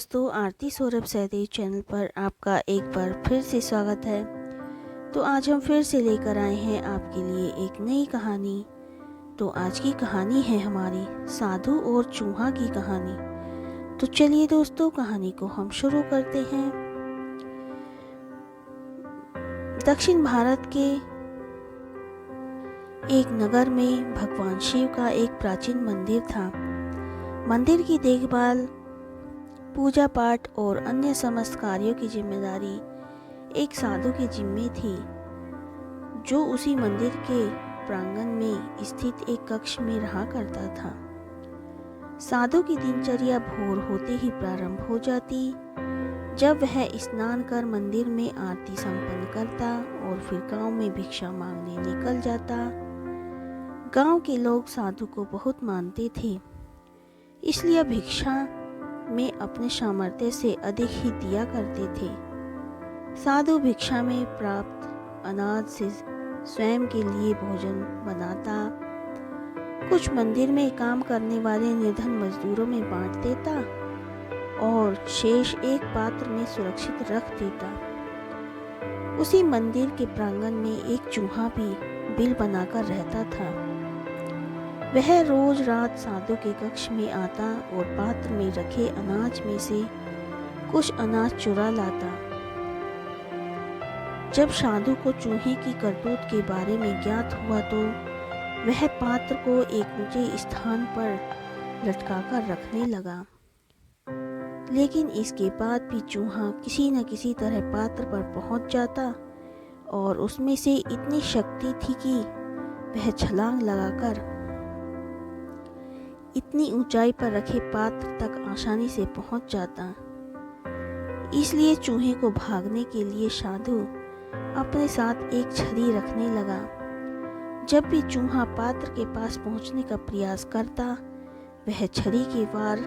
दोस्तों, आरती सौरभ सहदेव चैनल पर आपका एक बार फिर से स्वागत है। तो आज हम फिर से लेकर आए हैं आपके लिए एक नई कहानी। तो आज की कहानी है हमारी साधु और चूहा की कहानी। तो चलिए दोस्तों, कहानी को हम शुरू करते हैं। दक्षिण भारत के एक नगर में भगवान शिव का एक प्राचीन मंदिर था। मंदिर की देखभाल, पूजा पाठ और अन्य समस्त कार्यों की जिम्मेदारी एक साधु के जिम्मे थी, जो उसी मंदिर के प्रांगण में स्थित एक कक्ष में रहा करता था। साधु की दिनचर्या भोर होते ही प्रारंभ हो जाती, जब वह स्नान कर मंदिर में आरती संपन्न करता और फिर गांव में भिक्षा मांगने निकल जाता। गांव के लोग साधु को बहुत मानते थे, इसलिए भिक्षा में अपने सामर्थ्य से अधिक ही दिया करते थे। साधु भिक्षा में प्राप्त अनाज से स्वयं के लिए भोजन बनाता, कुछ मंदिर में काम करने वाले निर्धन मजदूरों में बांट देता और शेष एक पात्र में सुरक्षित रख देता। उसी मंदिर के प्रांगण में एक चूहा भी बिल बनाकर रहता था। वह रोज रात साधु के कक्ष में आता और पात्र में रखे अनाज में से कुछ अनाज चुरा लाता। जब साधु को चूहे की करतूत के बारे में ज्ञात हुआ तो वह पात्र को एक ऊंचे स्थान पर लटकाकर रखने लगा। लेकिन इसके बाद भी चूहा किसी न किसी तरह पात्र पर पहुंच जाता और उसमें से इतनी शक्ति थी कि वह छलांग लगाकर इतनी ऊंचाई पर रखे पात्र तक आसानी से पहुंच जाता। इसलिए चूहे को भागने के लिए साधु अपने साथ एक छड़ी रखने लगा। जब भी चूहा पात्र के पास पहुंचने का प्रयास करता, वह छड़ी के वार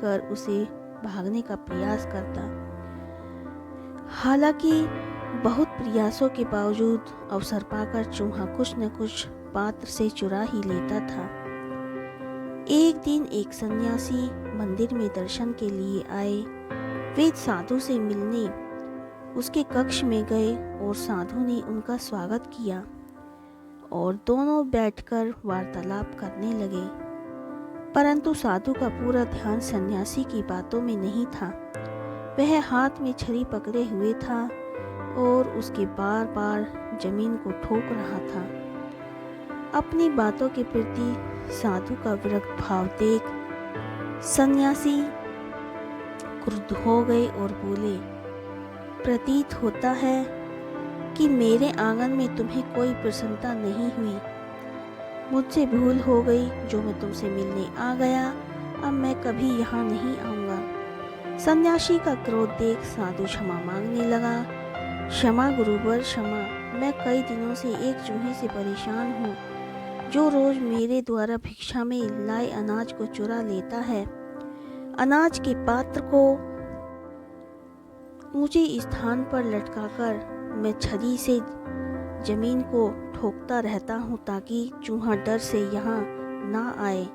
कर उसे भागने का प्रयास करता। हालांकि बहुत प्रयासों के बावजूद अवसर पाकर चूहा कुछ न कुछ पात्र से चुरा ही लेता था। एक दिन एक सन्यासी मंदिर में दर्शन के लिए आए। वे साधु से मिलने उसके कक्ष में गए और साधु ने उनका स्वागत किया और दोनों बैठकर वार्तालाप करने लगे। परंतु साधु का पूरा ध्यान सन्यासी की बातों में नहीं था। वह हाथ में छड़ी पकड़े हुए था और उसके बार बार जमीन को ठोक रहा था। अपनी बातों के प्रति साधु का विरक्त भाव देख सन्यासी क्रुद्ध हो गए और बोले, प्रतीत होता है कि मेरे आंगन में तुम्हें कोई प्रसन्नता नहीं हुई। मुझसे भूल हो गई जो मैं तुमसे मिलने आ गया। अब मैं कभी यहाँ नहीं आऊँगा। सन्यासी का क्रोध देख साधु क्षमा मांगने लगा। क्षमा गुरुवर क्षमा, मैं कई दिनों से एक चूहे से परेशान हूँ, जो रोज मेरे द्वारा भिक्षा में लाए अनाज को चुरा लेता है। अनाज के पात्र को ऊंचे स्थान पर लटकाकर मैं छड़ी से जमीन को ठोकता रहता हूँ ताकि चूहा डर से यहाँ ना आए,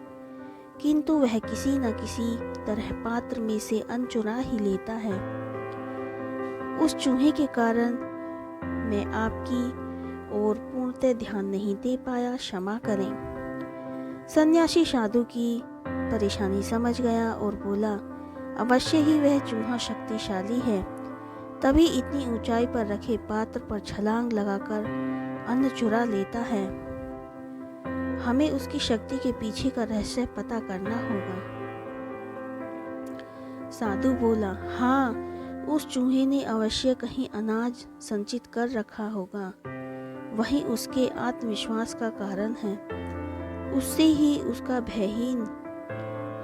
किंतु वह किसी न किसी तरह पात्र में से अन्न चुरा ही लेता है। उस चूहे के कारण मैं आपकी और पूर्णतः ध्यान नहीं दे पाया, क्षमा करें। सन्यासी साधु की परेशानी समझ गया और बोला, अवश्य ही वह चूहा शक्तिशाली है, तभी इतनी ऊंचाई पर रखे पात्र पर छलांग लगाकर अन्न चुरा लेता है। हमें उसकी शक्ति के पीछे का रहस्य पता करना होगा। साधु बोला, हाँ, उस चूहे ने अवश्य कहीं अनाज संचित कर रखा होगा। वही उसके आत्मविश्वास का कारण है। उससे ही उसका भयहीन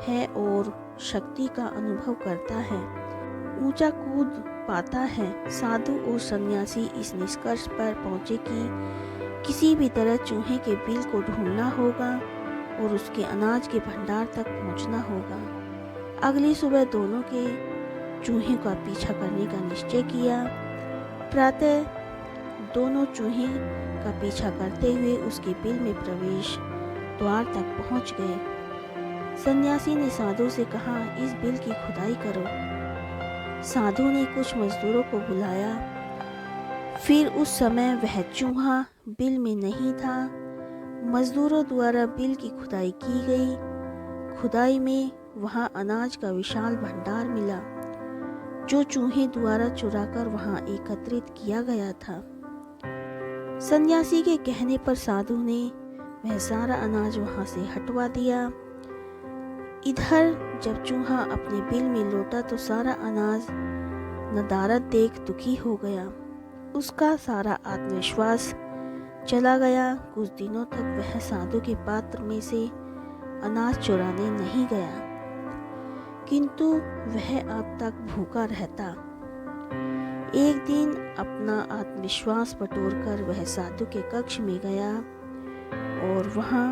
है और शक्ति का अनुभव करता है, ऊंचा कूद पाता है। साधु और सन्यासी इस निष्कर्ष पर पहुंचे कि किसी भी तरह चूहे के बिल को ढूंढना होगा और उसके अनाज के भंडार तक पहुंचना होगा। अगली सुबह दोनों के चूहे का पीछा करने का निश्चय किया। प्रातः दोनों चूहे का पीछा करते हुए उसके बिल में प्रवेश द्वार तक पहुंच गए। सन्यासी ने साधु से कहा, इस बिल की खुदाई करो। साधु ने कुछ मजदूरों को बुलाया। फिर उस समय वह चूहा बिल में नहीं था। मजदूरों द्वारा बिल की खुदाई की गई। खुदाई में वहां अनाज का विशाल भंडार मिला, जो चूहे द्वारा चुराकर वहां एकत्रित किया गया था। सन्यासी के कहने पर साधु ने वह सारा अनाज वहां से हटवा दिया। इधर जब चूहा अपने बिल में लौटा तो सारा अनाज नदारद देख दुखी हो गया। उसका सारा आत्मविश्वास चला गया। कुछ दिनों तक वह साधु के पात्र में से अनाज चुराने नहीं गया, किंतु वह अब तक भूखा रहता। एक दिन अपना आत्मविश्वास बटोरकर वह साधु के कक्ष में गया और वहां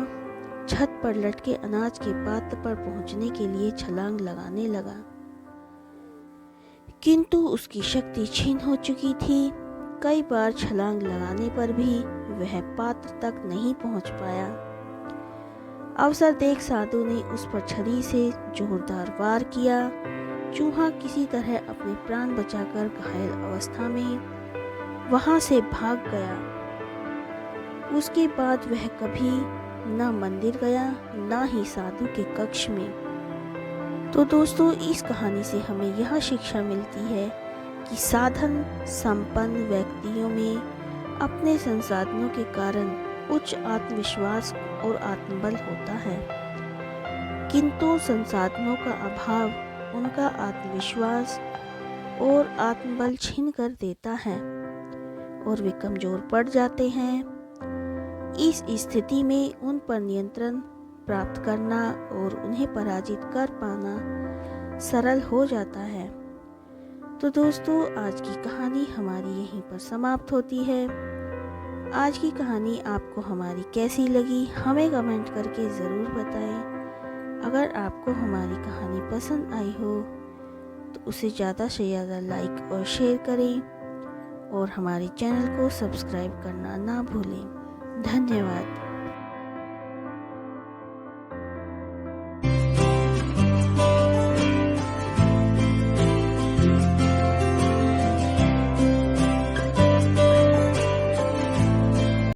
छत पर लटके अनाज के पात्र पर पहुंचने के लिए छलांग लगाने लगा, किंतु उसकी शक्ति क्षीण हो चुकी थी। कई बार छलांग लगाने पर भी वह पात्र तक नहीं पहुंच पाया। अवसर देख साधु ने उस पर छड़ी से जोरदार वार किया। चूहा किसी तरह अपने प्राण बचाकर घायल अवस्था में वहां से भाग गया। उसके बाद वह कभी न मंदिर गया, न ही साधु के कक्ष में। तो दोस्तों, इस कहानी से हमें यह शिक्षा मिलती है कि साधन संपन्न व्यक्तियों में अपने संसाधनों के कारण उच्च आत्मविश्वास और आत्मबल होता है, किंतु संसाधनों का अभाव उनका आत्मविश्वास और आत्मबल छीन कर देता है और वे कमजोर पड़ जाते हैं। इस स्थिति में उन पर नियंत्रण प्राप्त करना और उन्हें पराजित कर पाना सरल हो जाता है। तो दोस्तों, आज की कहानी हमारी यहीं पर समाप्त होती है। आज की कहानी आपको हमारी कैसी लगी, हमें कमेंट करके ज़रूर बताएं। अगर आपको हमारी कहानी पसंद आई हो तो उसे ज़्यादा से ज़्यादा लाइक और शेयर करें और हमारे चैनल को सब्सक्राइब करना ना भूलें। धन्यवाद।